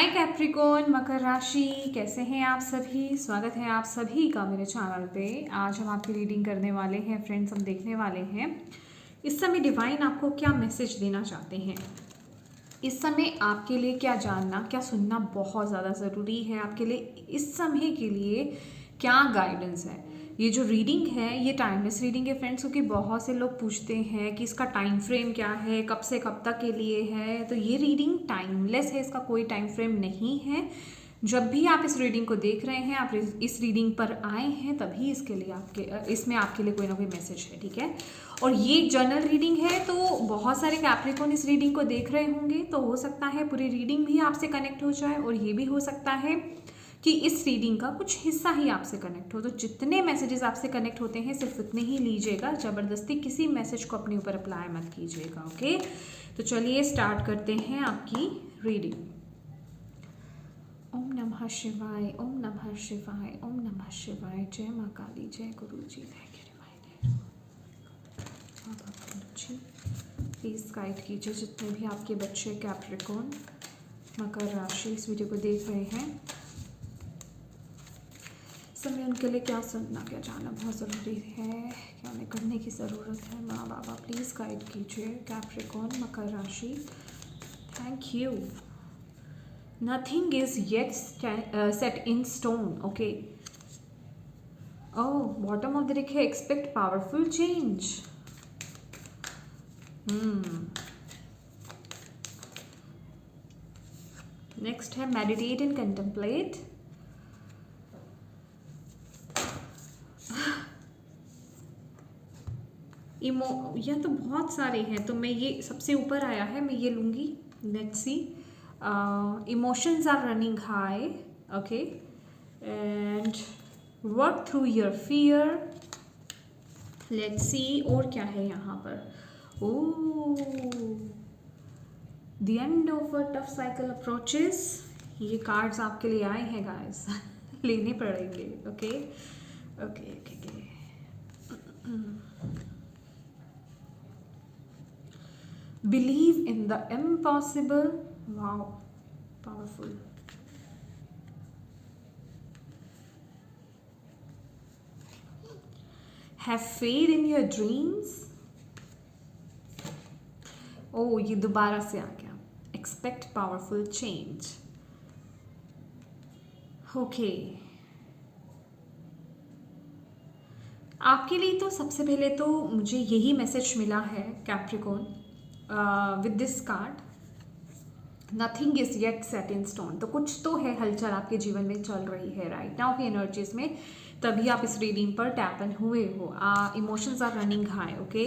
हाय Capricorn मकर राशि, कैसे हैं आप सभी। स्वागत है आप सभी का मेरे चैनल पे। आज हम आपकी रीडिंग करने वाले हैं फ्रेंड्स। हम देखने वाले हैं इस समय डिवाइन आपको क्या मैसेज देना चाहते हैं। इस समय आपके लिए क्या जानना, क्या सुनना बहुत ज़्यादा ज़रूरी है आपके लिए। इस समय के लिए क्या गाइडेंस है। ये जो रीडिंग है ये टाइमलेस रीडिंग है फ्रेंड्स, क्योंकि बहुत से लोग पूछते हैं कि इसका टाइम फ्रेम क्या है, कब से कब तक के लिए है। तो ये रीडिंग टाइमलेस है, इसका कोई टाइम फ्रेम नहीं है। जब भी आप इस रीडिंग को देख रहे हैं, आप इस रीडिंग पर आए हैं, तभी इसके लिए इसमें आपके लिए कोई ना कोई मैसेज है, ठीक है। और ये जर्नल रीडिंग है, तो बहुत सारे कैप्रिकॉर्न इस रीडिंग को देख रहे होंगे, तो हो सकता है पूरी रीडिंग भी आपसे कनेक्ट हो जाए, और ये भी हो सकता है कि इस रीडिंग का कुछ हिस्सा ही आपसे कनेक्ट हो। तो जितने मैसेजेस आपसे कनेक्ट होते हैं सिर्फ उतने ही लीजिएगा, ज़बरदस्ती किसी मैसेज को अपने ऊपर अप्लाई मत कीजिएगा, ओके। तो चलिए स्टार्ट करते हैं आपकी रीडिंग। ओम नमः शिवाय, ओम नमः शिवाय, ओम नमः शिवाय। जय माँ काली, जय गुरु जी, जी प्लीज़ गाइड कीजिए जितने भी आपके बच्चे कैप्रिकॉर्न मकर राशि इस वीडियो को देख रहे हैं। समय उनके लिए क्या सुनना, क्या जानना बहुत ज़रूरी है, क्या उन्हें करने की ज़रूरत है। माँ बाबा प्लीज़ गाइड कीजिए कैप्रिकॉर्न मकर राशि। Thank you. Nothing is yet set in stone, okay. Oh, bottom of the deck है एक्सपेक्ट पावरफुल चेंज। नेक्स्ट है मेडिटेट एंड कंटेम्पलेट। यह तो बहुत सारे हैं, तो मैं ये सबसे ऊपर आया है, मैं ये लूँगी। Let's see. Emotions are running high, okay, and work through your fear. Let's see और क्या है यहाँ पर। Oh, the end of a tough cycle approaches. ये कार्ड्स आपके लिए आए हैं गाइस लेने पड़ेंगे, okay okay okay. Believe in the impossible. Wow, powerful. Have faith in your dreams. Oh, ये दोबारा से आ गया। Expect powerful change. Okay. आपके लिए तो सबसे पहले तो मुझे यही मैसेज मिला है Capricorn with this card. Nothing is yet set in stone. तो कुछ तो है, हलचल आपके जीवन में चल रही है राइट नाउ की एनर्जीज में, तभी आप इस रीडिंग पर टैपन हुए हो। Emotions are running high, okay.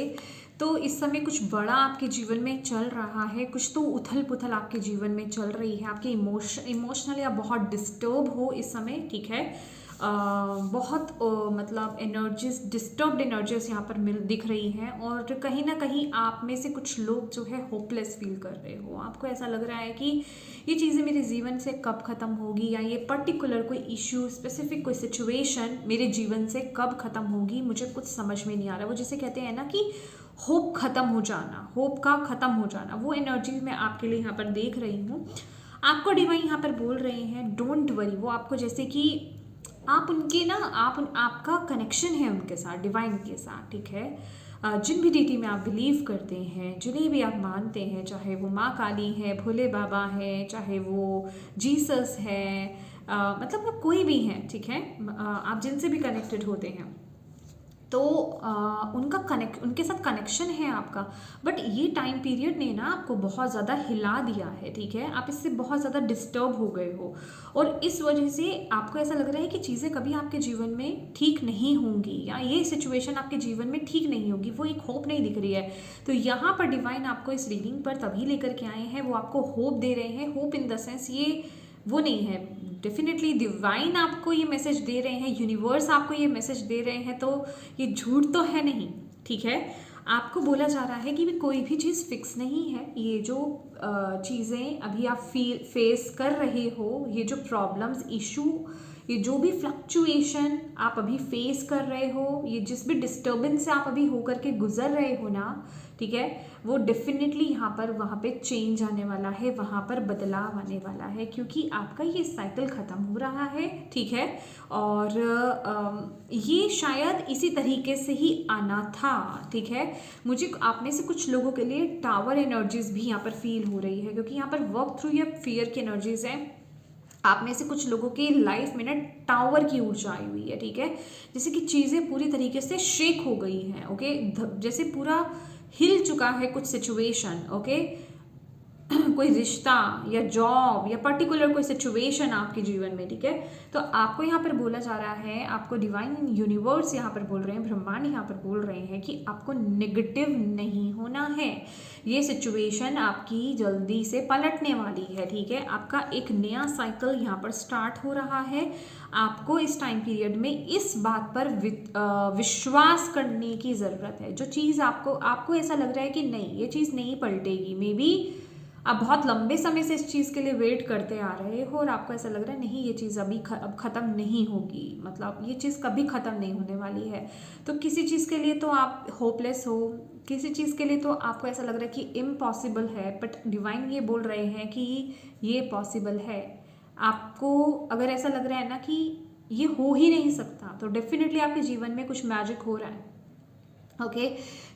तो इस समय कुछ बड़ा आपके जीवन में चल रहा है, कुछ तो उथल पुथल आपके जीवन में चल रही है। आपके इमोशनली आप बहुत डिस्टर्ब हो इस समय, ठीक है। बहुत मतलब एनर्जीज, डिस्टर्ब्ड एनर्जीज यहाँ पर दिख रही हैं, और कहीं ना कहीं आप में से कुछ लोग जो है होपलेस फील कर रहे हो। आपको ऐसा लग रहा है कि ये चीज़ें मेरे जीवन से कब ख़त्म होगी, या ये पर्टिकुलर कोई इश्यू, स्पेसिफिक कोई सिचुएशन मेरे जीवन से कब ख़त्म होगी, मुझे कुछ समझ में नहीं आ रहा। वो जिसे कहते हैं ना कि होप ख़त्म हो जाना, होप का ख़त्म हो जाना, वो एनर्जी मैं आपके लिए यहाँ पर देख रही हूँ। आपको डिवाइन यहाँ पर बोल रहे हैं डोंट वरी। वो आपको जैसे कि आप उनके ना, आपका कनेक्शन है उनके साथ, डिवाइन के साथ, ठीक है। जिन भी डीटी में आप बिलीव करते हैं, जिन्हें भी आप मानते हैं, चाहे वो माँ काली है, भोले बाबा है, चाहे वो जीसस है, मतलब वो कोई भी हैं, ठीक है। आप जिनसे भी कनेक्टेड होते हैं, तो उनके साथ कनेक्शन है आपका। बट ये टाइम पीरियड ने ना आपको बहुत ज़्यादा हिला दिया है, ठीक है। आप इससे बहुत ज़्यादा डिस्टर्ब हो गए हो, और इस वजह से आपको ऐसा लग रहा है कि चीज़ें कभी आपके जीवन में ठीक नहीं होंगी, या ये सिचुएशन आपके जीवन में ठीक नहीं होगी। वो एक होप नहीं दिख रही है। तो यहाँ पर डिवाइन आपको इस रीडिंग पर तभी लेकर के आए हैं, वो आपको होप दे रहे हैं। होप इन द सेंस ये वो नहीं है, डेफिनेटली डिवाइन आपको ये मैसेज दे रहे हैं, यूनिवर्स आपको ये मैसेज दे रहे हैं, तो ये झूठ तो है नहीं, ठीक है। आपको बोला जा रहा है कि भी कोई भी चीज़ फिक्स नहीं है। ये जो चीज़ें अभी आप फेस कर रहे हो, ये जो प्रॉब्लम्स, इशू, ये जो भी फ्लक्चुएशन आप अभी फेस कर रहे हो, ये जिस भी डिस्टर्बेंस से आप अभी होकर के गुजर रहे हो ना, ठीक है, वो डेफिनेटली यहाँ पर वहाँ पे चेंज आने वाला है, वहाँ पर बदलाव आने वाला है, क्योंकि आपका ये साइकिल ख़त्म हो रहा है, ठीक है। और ये शायद इसी तरीके से ही आना था, ठीक है। मुझे आप में से कुछ लोगों के लिए टावर एनर्जीज भी यहाँ पर फील हो रही है, क्योंकि यहाँ पर वर्क थ्रू या फियर की एनर्जीज है। आप में से कुछ लोगों की लाइफ में ना टावर की ऊर्जा आई हुई है, ठीक है, जैसे कि चीज़ें पूरी तरीके से शेक हो गई हैं, ओके, जैसे पूरा हिल चुका है कुछ सिचुएशन, ओके। कोई रिश्ता या जॉब या पर्टिकुलर कोई सिचुएशन आपके जीवन में, ठीक है, तो आपको यहाँ पर बोला जा रहा है, आपको डिवाइन यूनिवर्स यहाँ पर बोल रहे हैं, ब्रह्मांड यहाँ पर बोल रहे हैं कि आपको नेगेटिव नहीं होना है। ये सिचुएशन आपकी जल्दी से पलटने वाली है, ठीक है। आपका एक नया साइकिल यहाँ पर स्टार्ट हो रहा है। आपको इस टाइम पीरियड में इस बात पर विश्वास करने की ज़रूरत है। जो चीज़ आपको ऐसा लग रहा है कि नहीं, ये चीज़ नहीं पलटेगी, मे बी आप बहुत लंबे समय से इस चीज़ के लिए वेट करते आ रहे हो और आपको ऐसा लग रहा है नहीं, ये चीज़ अब ख़त्म नहीं होगी, मतलब ये चीज़ कभी ख़त्म नहीं होने वाली है। तो किसी चीज़ के लिए तो आप होपलेस हो, किसी चीज़ के लिए तो आपको ऐसा लग रहा है कि इम्पॉसिबल है, बट डिवाइन ये बोल रहे हैं कि ये पॉसिबल है। आपको अगर ऐसा लग रहा है ना कि ये हो ही नहीं सकता, तो डेफिनेटली आपके जीवन में कुछ मैजिक हो रहा है, ओके।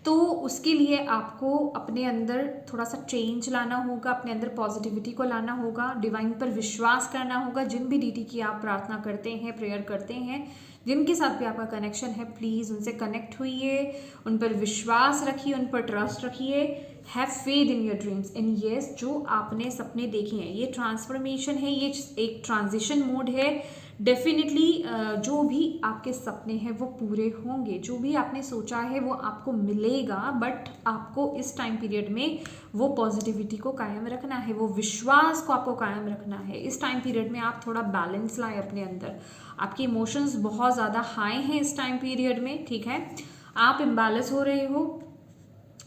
तो उसके लिए आपको अपने अंदर थोड़ा सा चेंज लाना होगा, अपने अंदर पॉजिटिविटी को लाना होगा, डिवाइन पर विश्वास करना होगा। जिन भी डीटी की आप प्रार्थना करते हैं, प्रेयर करते हैं, जिनके साथ भी आपका कनेक्शन है, प्लीज़ उनसे कनेक्ट होइए, उन पर विश्वास रखिए, उन पर ट्रस्ट रखिए। Have faith in your dreams and yes, जो आपने सपने देखे हैं, ये ट्रांसफॉर्मेशन है, ये एक ट्रांजिशन मोड है। डेफिनेटली जो भी आपके सपने हैं वो पूरे होंगे, जो भी आपने सोचा है वो आपको मिलेगा, बट आपको इस टाइम पीरियड में वो पॉजिटिविटी को कायम रखना है, वो विश्वास को आपको कायम रखना है। इस टाइम पीरियड में आप थोड़ा बैलेंस लाएं अपने अंदर। आपके इमोशंस बहुत ज़्यादा हाई हैं इस टाइम पीरियड में, ठीक है, आप इम्बैलेंस हो रहे हो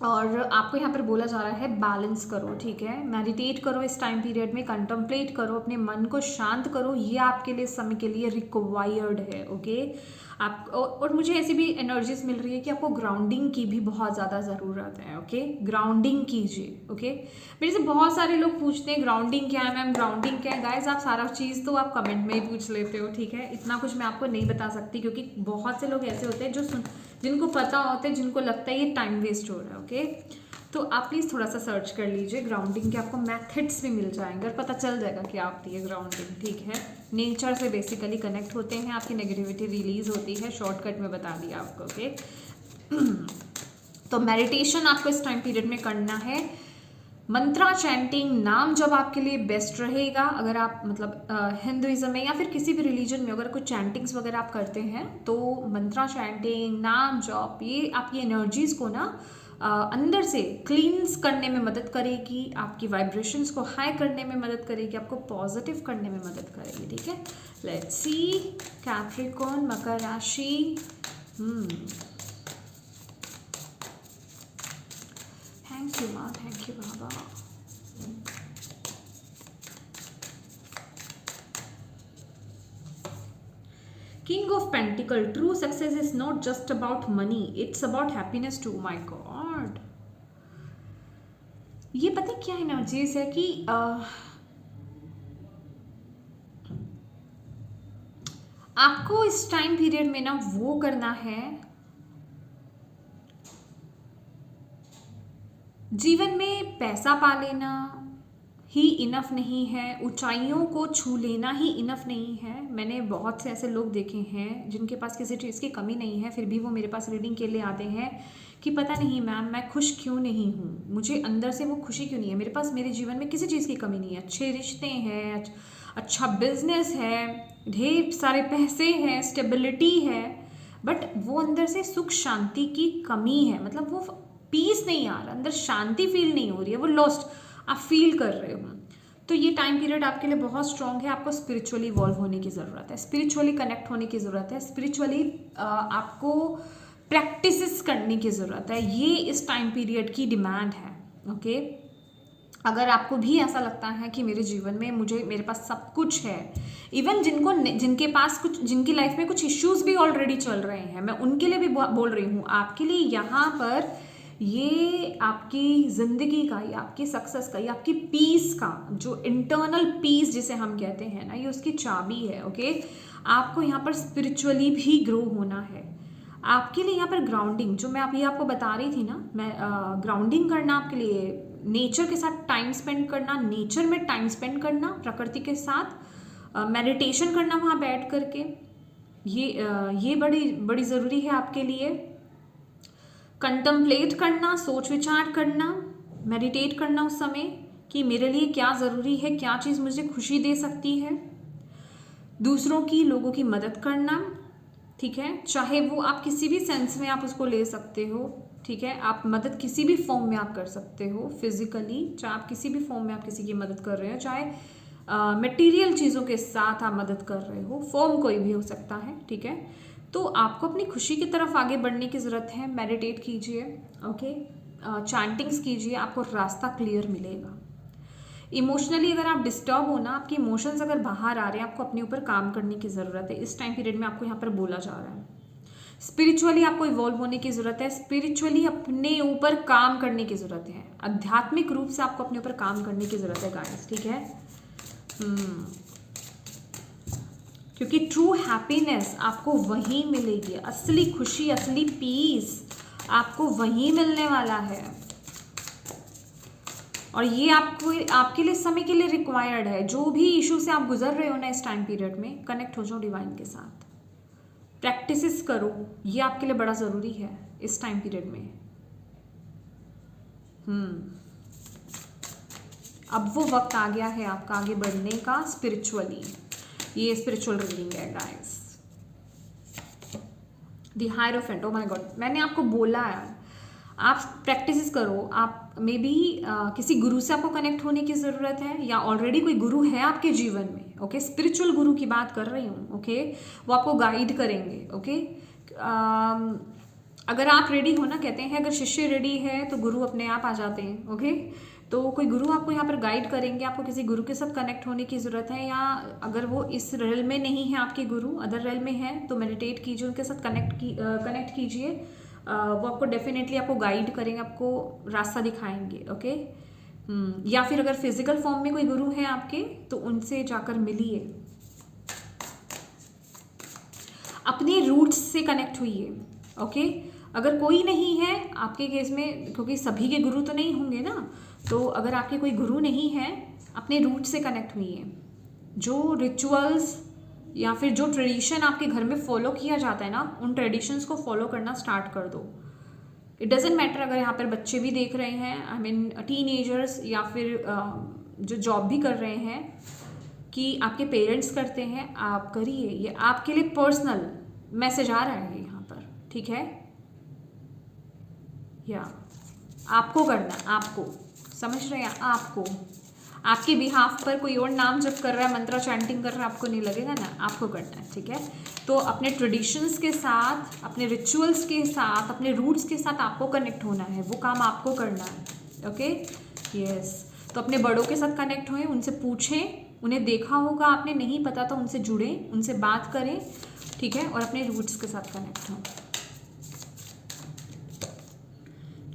और आपको यहाँ पर बोला जा रहा है बैलेंस करो, ठीक है, मेडिटेट करो इस टाइम पीरियड में, कंtemplate करो, अपने मन को शांत करो, ये आपके लिए समय के लिए रिक्वायर्ड है, ओके। आप और मुझे ऐसी भी एनर्जीज मिल रही है कि आपको ग्राउंडिंग की भी बहुत ज़्यादा ज़रूरत है, ओके। ग्राउंडिंग कीजिए, ओके। मेरे से बहुत सारे लोग पूछते हैं ग्राउंडिंग क्या है मैम, ग्राउंडिंग क्या है। गाइज, आप सारा चीज़ तो आप कमेंट में ही पूछ लेते हो, ठीक है, इतना कुछ मैं आपको नहीं बता सकती, क्योंकि बहुत से लोग ऐसे होते हैं जिनको पता होता है, जिनको लगता है ये टाइम वेस्ट हो रहा है, ओके। तो आप प्लीज़ थोड़ा सा सर्च कर लीजिए, ग्राउंडिंग के आपको मेथड्स भी मिल जाएंगे और पता चल जाएगा कि आप ये ग्राउंडिंग, ठीक है, नेचर से बेसिकली कनेक्ट होते हैं, आपकी नेगेटिविटी रिलीज होती है, शॉर्टकट में बता दिया आपको, ओके। तो मेडिटेशन आपको इस टाइम पीरियड में करना है, मंत्रा चैंटिंग, नाम जब आपके लिए बेस्ट रहेगा। अगर आप मतलब हिंदुइज्म में या फिर किसी भी रिलीजन में अगर कोई चैंटिंग्स वगैरह आप करते हैं, तो मंत्रा चैंटिंग, नाम जप, ये आपकी एनर्जीज को ना अंदर से क्लींस करने में मदद करेगी, आपकी वाइब्रेशंस को हाई करने में मदद करेगी, आपको पॉजिटिव करने में मदद करेगी, ठीक है। लेट्स सी, कैप्रिकॉर्न, मकर राशि, थैंक यू माँ, thank you Baba. King of Pentacle, true success is not just about money, it's about happiness too. My God, ये पता क्या एनर्जीज है कि आपको इस टाइम पीरियड में ना वो करना है, जीवन में पैसा पा लेना ही इनफ नहीं है, ऊंचाइयों को छू लेना ही इनफ नहीं है। मैंने बहुत से ऐसे लोग देखे हैं जिनके पास किसी चीज़ की कमी नहीं है, फिर भी वो मेरे पास रीडिंग के लिए आते हैं कि पता नहीं मैम मैं खुश क्यों नहीं हूँ, मुझे अंदर से वो खुशी क्यों नहीं है, मेरे पास मेरे जीवन में किसी चीज़ की कमी नहीं है, अच्छे रिश्ते हैं, अच्छा बिजनेस है, ढेर सारे पैसे हैं, स्टेबिलिटी है, बट वो अंदर से सुख शांति की कमी है, मतलब वो पीस नहीं आ रहा, अंदर शांति फील नहीं हो रही है, वो लॉस्ट आप फील कर रहे हो। तो ये टाइम पीरियड आपके लिए बहुत स्ट्रॉन्ग है, आपको स्पिरिचुअली इवॉल्व होने की ज़रूरत है, स्पिरिचुअली कनेक्ट होने की ज़रूरत है, स्पिरिचुअली आपको प्रैक्टिसेस करने की ज़रूरत है, ये इस टाइम पीरियड की डिमांड है, ओके। अगर आपको भी ऐसा लगता है कि मेरे जीवन में मेरे पास सब कुछ है, इवन जिनके पास कुछ, जिनकी लाइफ में कुछ इश्यूज भी ऑलरेडी चल रहे हैं, मैं उनके लिए भी बोल रही हूँ, आपके लिए यहाँ पर ये आपकी ज़िंदगी का, ये आपकी सक्सेस का, ये आपकी पीस का, जो इंटरनल पीस जिसे हम कहते हैं ना, ये उसकी चाबी है। ओके, आपको यहाँ पर स्पिरिचुअली भी ग्रो होना है। आपके लिए यहाँ पर ग्राउंडिंग, जो मैं अभी आपको बता रही थी ना, मैं ग्राउंडिंग करना आपके लिए, नेचर के साथ टाइम स्पेंड करना, नेचर में टाइम स्पेंड करना, प्रकृति के साथ मेडिटेशन करना वहाँ बैठ करके, ये बड़ी बड़ी ज़रूरी है आपके लिए। कंटम्पलेट करना, सोच विचार करना, मेडिटेट करना उस समय कि मेरे लिए क्या ज़रूरी है, क्या चीज़ मुझे खुशी दे सकती है। दूसरों की, लोगों की मदद करना, ठीक है, चाहे वो आप किसी भी सेंस में आप उसको ले सकते हो, ठीक है, आप मदद किसी भी फॉर्म में आप कर सकते हो, फिजिकली, चाहे आप किसी भी फॉर्म में आप किसी की मदद कर रहे हो, चाहे मटेरियल चीज़ों के साथ आप मदद कर रहे हो, फॉर्म कोई भी हो सकता है, ठीक है। तो आपको अपनी खुशी की तरफ आगे बढ़ने की ज़रूरत है। मेडिटेट कीजिए, ओके, चैंटिंग्स कीजिए, आपको रास्ता क्लियर मिलेगा। इमोशनली अगर आप डिस्टर्ब हो ना, आपके इमोशंस अगर बाहर आ रहे हैं, आपको अपने ऊपर काम करने की ज़रूरत है। इस टाइम पीरियड में आपको यहाँ पर बोला जा रहा है, स्पिरिचुअली आपको इवॉल्व होने की ज़रूरत है, स्पिरिचुअली अपने ऊपर काम करने की ज़रूरत है, आध्यात्मिक रूप से आपको अपने ऊपर काम करने की ज़रूरत है गाइस, ठीक है। क्योंकि ट्रू हैप्पीनेस आपको वहीं मिलेगी, असली खुशी, असली पीस आपको वहीं मिलने वाला है, और ये आपको, आपके लिए समय के लिए रिक्वायर्ड है। जो भी इशू से आप गुजर रहे हो ना इस टाइम पीरियड में, कनेक्ट हो जाओ डिवाइन के साथ, प्रैक्टिसेस करो, ये आपके लिए बड़ा ज़रूरी है इस टाइम पीरियड में। अब वो वक्त आ गया है आपका आगे बढ़ने का स्पिरिचुअली। ये स्पिरिचुअल रीडिंग है guys. The hierophant, oh my God, मैंने आपको बोला है आप प्रैक्टिस करो। आप मे बी किसी गुरु से आपको कनेक्ट होने की ज़रूरत है, या ऑलरेडी कोई गुरु है आपके जीवन में, ओके, स्पिरिचुअल गुरु की बात कर रही हूँ, ओके, वो आपको गाइड करेंगे, ओके। अगर आप रेडी हो ना, कहते हैं अगर शिष्य रेडी है तो गुरु अपने आप आ जाते हैं, ओके। तो कोई गुरु आपको यहाँ पर गाइड करेंगे, आपको किसी गुरु के साथ कनेक्ट होने की ज़रूरत है, या अगर वो इस रेल में नहीं है आपके गुरु, अदर रेल में है, तो मेडिटेट कीजिए, उनके साथ कनेक्ट कीजिए, वो आपको डेफिनेटली आपको गाइड करेंगे, आपको रास्ता दिखाएंगे, ओके। या फिर अगर फिजिकल फॉर्म में कोई गुरु है आपके, तो उनसे जाकर मिलिए, अपने रूट्स से कनेक्ट हुइए, ओके। अगर कोई नहीं है आपके केस में, क्योंकि सभी के गुरु तो नहीं होंगे ना, तो अगर आपके कोई गुरु नहीं है, अपने रूट से कनेक्ट हुइए। जो रिचुअल्स या फिर जो ट्रेडिशन आपके घर में फॉलो किया जाता है ना, उन ट्रेडिशंस को फॉलो करना स्टार्ट कर दो। इट डजेंट मैटर अगर यहाँ पर बच्चे भी देख रहे हैं, आई मीन टीनेजर्स, या फिर जो जॉब भी कर रहे हैं, कि आपके पेरेंट्स करते हैं, आप करिए। ये आपके लिए पर्सनल मैसेज आ रहा है यहाँ पर, ठीक है, या आपको करना, आपको समझ रहे हैं, आपको, आपके बिहाफ पर कोई और नाम जप कर रहा है, मंत्रा चैंटिंग कर रहा है, आपको नहीं लगेगा ना, आपको करना है, ठीक है। तो अपने ट्रेडिशंस के साथ, अपने रिचुअल्स के साथ, अपने रूट्स के साथ आपको कनेक्ट होना है, वो काम आपको करना है, ओके, यस। तो अपने बड़ों के साथ कनेक्ट होएं, उनसे पूछें, उन्हें देखा होगा आपने, नहीं पता तो उनसे जुड़ें, उनसे बात करें, ठीक है, और अपने रूट्स के साथ कनेक्ट हों।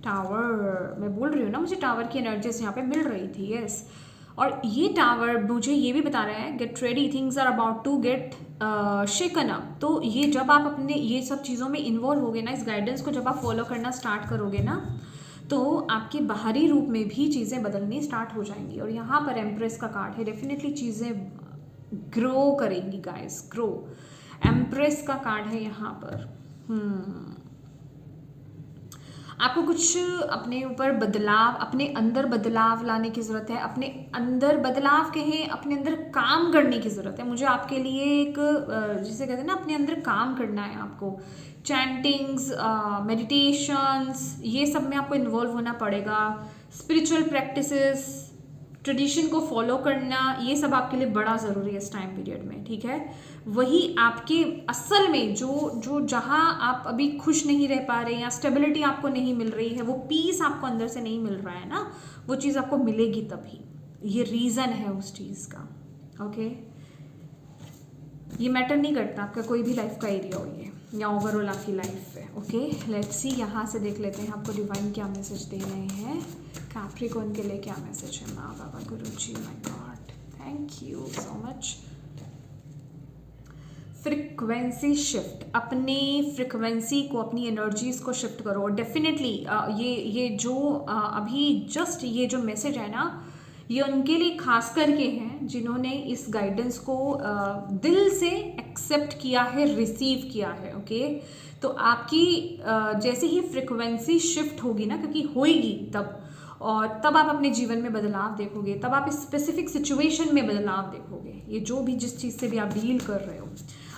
टावर, मैं बोल रही हूँ ना, मुझे टावर की एनर्जीज यहाँ पे मिल रही थी, यस। और ये टावर मुझे ये भी बता रहा है, get ready, things are about to get shaken up. तो ये जब आप अपने ये सब चीज़ों में इन्वॉल्व होगे ना, इस गाइडेंस को जब आप फॉलो करना स्टार्ट करोगे ना, तो आपके बाहरी रूप में भी चीज़ें बदलनी स्टार्ट हो जाएंगी। और यहाँ पर एम्प्रेस का कार्ड है, डेफिनेटली चीज़ें ग्रो करेंगी गाइस, ग्रो। एम्प्रेस का कार्ड है यहाँ पर। आपको कुछ अपने ऊपर बदलाव, अपने अंदर बदलाव लाने की ज़रूरत है, अपने अंदर बदलाव कहें, अपने अंदर काम करने की ज़रूरत है। मुझे आपके लिए एक, जिसे कहते हैं ना, अपने अंदर काम करना है आपको। चैंटिंग्स, मेडिटेशंस, ये सब में आपको इन्वॉल्व होना पड़ेगा। स्पिरिचुअल प्रैक्टिसेस, ट्रेडिशन को फॉलो करना, ये सब आपके लिए बड़ा ज़रूरी है इस टाइम पीरियड में, ठीक है। वही आपके असल में जो जहाँ आप अभी खुश नहीं रह पा रहे हैं या स्टेबिलिटी आपको नहीं मिल रही है, वो पीस आपको अंदर से नहीं मिल रहा है ना, वो चीज़ आपको मिलेगी तभी। ये रीज़न है उस चीज़ का, ओके। ये मैटर नहीं करता आपका कोई भी लाइफ का एरिया हो ये या ओवरऑल आपकी लाइफ है, ओके। लेट्स सी, यहाँ से देख लेते हैं आपको डिवाइन क्या मैसेज दे रहे हैं। कैप्रिकॉर्न के लिए क्या मैसेज है माँ बाबा गुरुजी, my God, thank you so much. Frequency shift, अपने फ्रिक्वेंसी को, अपनी एनर्जीज को शिफ्ट करो डेफिनेटली। ये जो अभी जस्ट ये जो मैसेज है ना, ये उनके लिए खास करके हैं जिन्होंने इस गाइडेंस को दिल से एक्सेप्ट किया है, रिसीव किया है, ओके। तो आपकी जैसे ही फ्रिक्वेंसी शिफ्ट होगी ना, क्योंकि होएगी तब, और तब आप अपने जीवन में बदलाव देखोगे, तब आप इस स्पेसिफिक सिचुएशन में बदलाव देखोगे। ये जो भी जिस चीज़ से भी आप डील कर रहे हो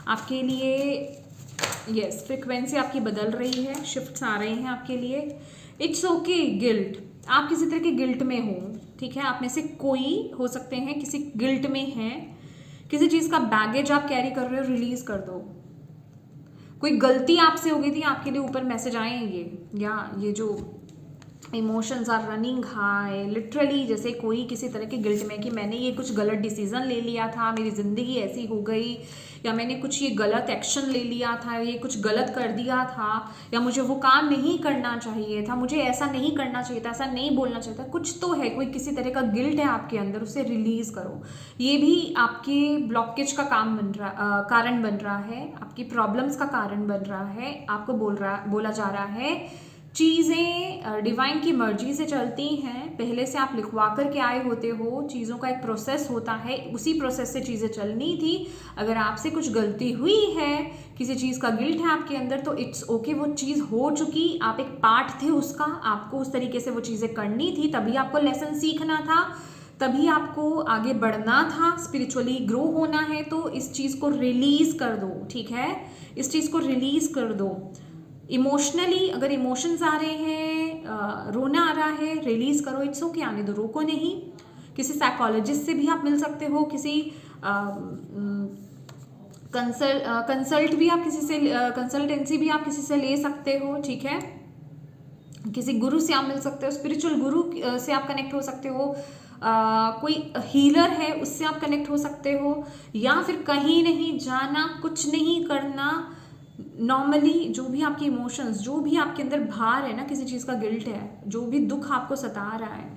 आपके लिए, यस, फ्रिक्वेंसी आपकी बदल रही है, शिफ्ट्स आ रहे हैं आपके लिए। It's okay. गिल्ट, आप किसी तरह के गिल्ट में हो, ठीक है। आप में से कोई हो सकते हैं किसी गिल्ट में है, किसी चीज़ का बैगेज आप कैरी कर रहे हो, रिलीज कर दो। कोई गलती आपसे हो गई थी, आपके लिए ऊपर मैसेज आए हैं ये, या ये जो emotions are running high, literally जैसे कोई किसी तरह के गिल्ट में कि मैंने ये कुछ गलत डिसीजन ले लिया था, मेरी ज़िंदगी ऐसी हो गई, या मैंने कुछ ये गलत एक्शन ले लिया था, ये कुछ गलत कर दिया था, या मुझे वो काम नहीं करना चाहिए था, मुझे ऐसा नहीं करना चाहिए था, ऐसा नहीं बोलना चाहिए था। कुछ तो है, कोई किसी तरह का गिल्ट है आपके अंदर, उसे रिलीज़ करो। ये भी आपके ब्लॉकेज का कारण बन रहा है, आपकी प्रॉब्लम्स का कारण बन रहा है। आपको बोला जा रहा है चीज़ें डिवाइन की मर्जी से चलती हैं, पहले से आप लिखवा कर के आए होते हो, चीज़ों का एक प्रोसेस होता है, उसी प्रोसेस से चीज़ें चलनी थी। अगर आपसे कुछ गलती हुई है, किसी चीज़ का गिल्ट है आपके अंदर, तो इट्स ओके, वो चीज़ हो चुकी, आप एक पार्ट थे उसका, आपको उस तरीके से वो चीज़ें करनी थी, तभी आपको लेसन सीखना था, तभी आपको आगे बढ़ना था, स्पिरिचुअली ग्रो होना है। तो इस चीज़ को रिलीज़ कर दो, ठीक है, इस चीज़ को रिलीज़ कर दो। इमोशनली अगर इमोशंस आ रहे हैं, रोना आ रहा है, रिलीज करो, इट्स ओके, आने दो, रोको नहीं। किसी साइकोलॉजिस्ट से भी आप मिल सकते हो, किसी कंसल्ट भी आप किसी से, कंसल्टेंसी भी आप किसी से ले सकते हो, ठीक है। किसी गुरु से आप मिल सकते हो, स्पिरिचुअल गुरु से आप कनेक्ट हो सकते हो, कोई हीलर है उससे आप कनेक्ट हो सकते हो, या फिर कहीं नहीं जाना, कुछ नहीं करना। नॉर्मली जो भी आपके इमोशंस, जो भी आपके अंदर भार है ना, किसी चीज़ का गिल्ट है, जो भी दुख आपको सता रहा है,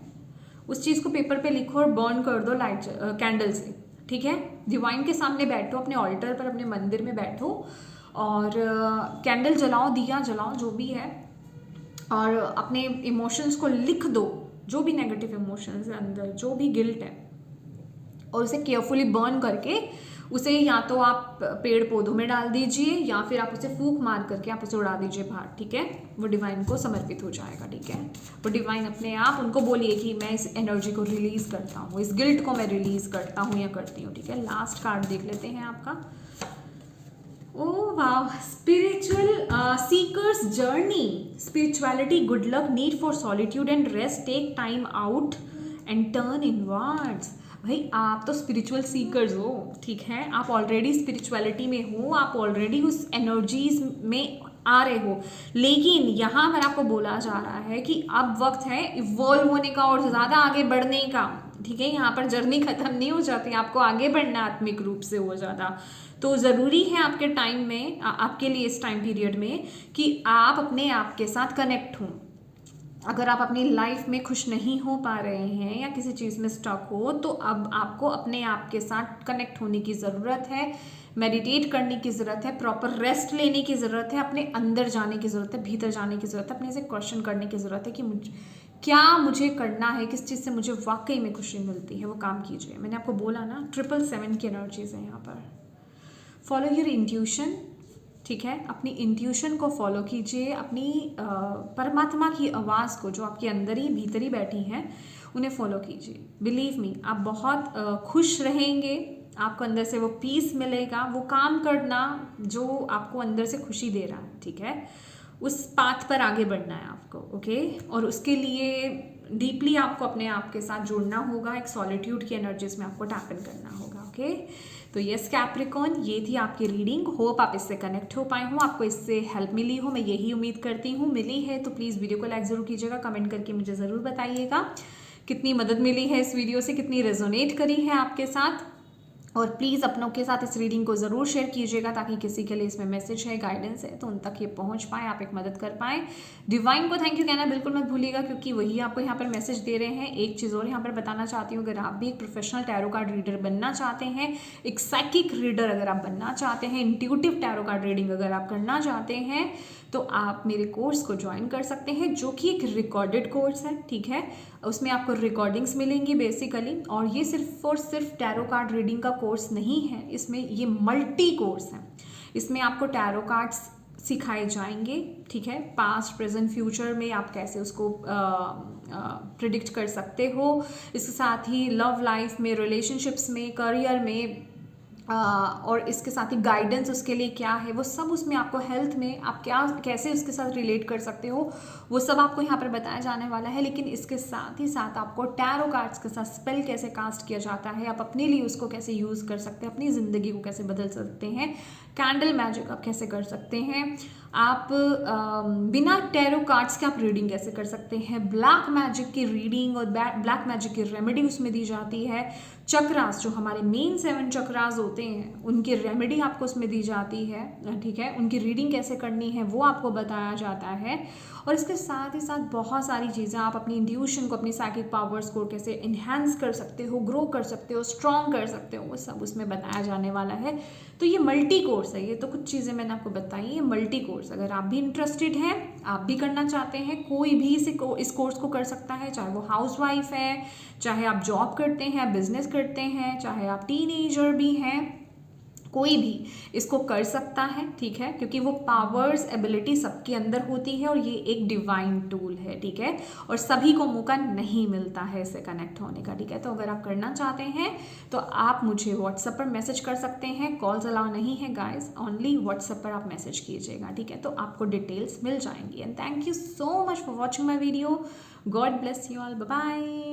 उस चीज़ को पेपर पे लिखो और बर्न कर दो लाइट कैंडल से, ठीक है। डिवाइन के सामने बैठो, अपने ऑल्टर पर, अपने मंदिर में बैठो और कैंडल जलाओ, दिया जलाओ, जो भी है, और अपने इमोशंस को लिख दो, जो भी नेगेटिव इमोशंस है अंदर, जो भी गिल्ट है, और उसे केयरफुली बर्न करके उसे या तो आप पेड़ पौधों में डाल दीजिए, या फिर आप उसे फूंक मार करके आप उसे उड़ा दीजिए बाहर, ठीक है। वो डिवाइन को समर्पित हो जाएगा, ठीक है। वो डिवाइन अपने आप, उनको बोलिए कि मैं इस एनर्जी को रिलीज करता हूँ, इस गिल्ट को मैं रिलीज करता हूँ या करती हूँ, ठीक है। लास्ट कार्ड देख लेते हैं आपका। ओह वाह, spiritual seekers journey, spirituality, good luck, need for solitude and rest, take time out and turn inwards. भाई आप तो स्पिरिचुअल सीकर्स हो, ठीक है, आप ऑलरेडी स्पिरिचुअलिटी में हो, आप ऑलरेडी उस एनर्जीज में आ रहे हो, लेकिन यहाँ पर आपको बोला जा रहा है कि अब वक्त है इवॉल्व होने का और ज़्यादा आगे बढ़ने का, ठीक है। यहाँ पर जर्नी खत्म नहीं हो जाती, आपको आगे बढ़ना आत्मिक रूप से हो ज़्यादा। तो ज़रूरी है आपके टाइम में, आपके लिए इस टाइम पीरियड में, कि आप अपने आप के साथ कनेक्ट हों। अगर आप अपनी लाइफ में खुश नहीं हो पा रहे हैं या किसी चीज़ में स्टक हो, तो अब आपको अपने आप के साथ कनेक्ट होने की ज़रूरत है, मेडिटेट करने की ज़रूरत है, प्रॉपर रेस्ट लेने की ज़रूरत है, अपने अंदर जाने की ज़रूरत है, भीतर जाने की ज़रूरत है, अपने से क्वेश्चन करने की ज़रूरत है कि मुझे करना है, किस चीज़ से मुझे वाकई में खुशी मिलती है, वो काम कीजिए। मैंने आपको बोला ना 777 की एनर्जीज है यहाँ पर। फॉलो योर इंट्यूशन, ठीक है, अपनी इंट्यूशन को फॉलो कीजिए, अपनी परमात्मा की आवाज़ को, जो आपके अंदर ही भीतर ही बैठी हैं, उन्हें फॉलो कीजिए। बिलीव मी, आप बहुत खुश रहेंगे, आपको अंदर से वो पीस मिलेगा, वो काम करना जो आपको अंदर से खुशी दे रहा है, ठीक है, उस पाथ पर आगे बढ़ना है आपको, ओके। और उसके लिए डीपली आपको अपने आप के साथ जुड़ना होगा, एक सॉलिट्यूड की एनर्जीज में आपको टैप इन करना होगा। ओके, तो यस कैप्रिकॉर्न, ये थी आपकी रीडिंग। होप आप इससे कनेक्ट हो पाए हो, आपको इससे हेल्प मिली हो, मैं यही उम्मीद करती हूँ। मिली है तो प्लीज़ वीडियो को लाइक ज़रूर कीजिएगा, कमेंट करके मुझे ज़रूर बताइएगा कितनी मदद मिली है इस वीडियो से, कितनी रेजोनेट करी है आपके साथ। और प्लीज़ अपनों के साथ इस रीडिंग को ज़रूर शेयर कीजिएगा ताकि किसी के लिए इसमें मैसेज है, गाइडेंस है तो उन तक ये पहुंच पाए, आप एक मदद कर पाएँ। डिवाइन को थैंक यू कहना बिल्कुल मत भूलिएगा, क्योंकि वही आपको यहाँ पर मैसेज दे रहे हैं। एक चीज़ और यहाँ पर बताना चाहती हूँ, अगर आप भी एक प्रोफेशनल टैरो कार्ड रीडर बनना चाहते हैं, एक साइकिक रीडर अगर आप बनना चाहते हैं, इंट्यूटिव टैरो कार्ड रीडिंग अगर आप करना चाहते हैं, तो आप मेरे कोर्स को ज्वाइन कर सकते हैं, जो कि एक रिकॉर्डेड कोर्स है। ठीक है, उसमें आपको रिकॉर्डिंग्स मिलेंगी बेसिकली, और ये सिर्फ और सिर्फ टैरो कार्ड रीडिंग का कोर्स नहीं है, इसमें ये मल्टी कोर्स है। इसमें आपको टैरो कार्ड्स सिखाए जाएंगे। ठीक है, पास्ट प्रेजेंट फ्यूचर में आप कैसे उसको प्रिडिक्ट कर सकते हो, इसके साथ ही लव लाइफ में, रिलेशनशिप्स में, करियर में, और इसके साथ ही गाइडेंस उसके लिए क्या है, वो सब उसमें आपको, हेल्थ में आप क्या कैसे उसके साथ रिलेट कर सकते हो, वो सब आपको यहाँ पर बताया जाने वाला है। लेकिन इसके साथ ही साथ आपको टैरो कार्ड्स के साथ स्पेल कैसे कास्ट किया जाता है, आप अपने लिए उसको कैसे यूज़ कर सकते हैं, अपनी ज़िंदगी को कैसे बदल सकते हैं, कैंडल मैजिक आप कैसे कर सकते हैं, आप बिना टैरो कार्ड्स के आप रीडिंग कैसे कर सकते हैं, ब्लैक मैजिक की रीडिंग और ब्लैक मैजिक की रेमेडी उसमें दी जाती है, चक्रास जो हमारे मेन 7 चक्रास होते हैं उनकी रेमेडी आपको उसमें दी जाती है। ठीक है, उनकी रीडिंग कैसे करनी है वो आपको बताया जाता है। और इसके साथ ही साथ बहुत सारी चीज़ें, आप अपनी इंट्यूशन को, अपनी साइकिक पावर्स को कैसे इन्हांस कर सकते हो, ग्रो कर सकते हो, स्ट्रॉन्ग कर सकते हो, वो सब उसमें बताया जाने वाला है। तो ये मल्टी कोर्स है, ये तो कुछ चीज़ें मैंने आपको बताई, ये मल्टी कोर्स। अगर आप भी इंटरेस्टेड हैं, आप भी करना चाहते हैं, कोई भी इस कोर्स को कर सकता है, चाहे वो हाउसवाइफ है, चाहे आप जॉब करते हैं, बिजनेस करते हैं, चाहे आप टीनेजर भी हैं, कोई भी इसको कर सकता है। ठीक है, क्योंकि वो पावर्स, एबिलिटी सबके अंदर होती है और ये एक डिवाइन टूल है। ठीक है, और सभी को मौका नहीं मिलता है इससे कनेक्ट होने का। ठीक है, तो अगर आप करना चाहते हैं तो आप मुझे व्हाट्सएप पर मैसेज कर सकते हैं, कॉल्स अलाउ नहीं है गाइस, ओनली व्हाट्सएप पर आप मैसेज कीजिएगा। ठीक है, तो आपको डिटेल्स मिल जाएंगी। And thank you so much for watching my video. God bless you all, bye bye.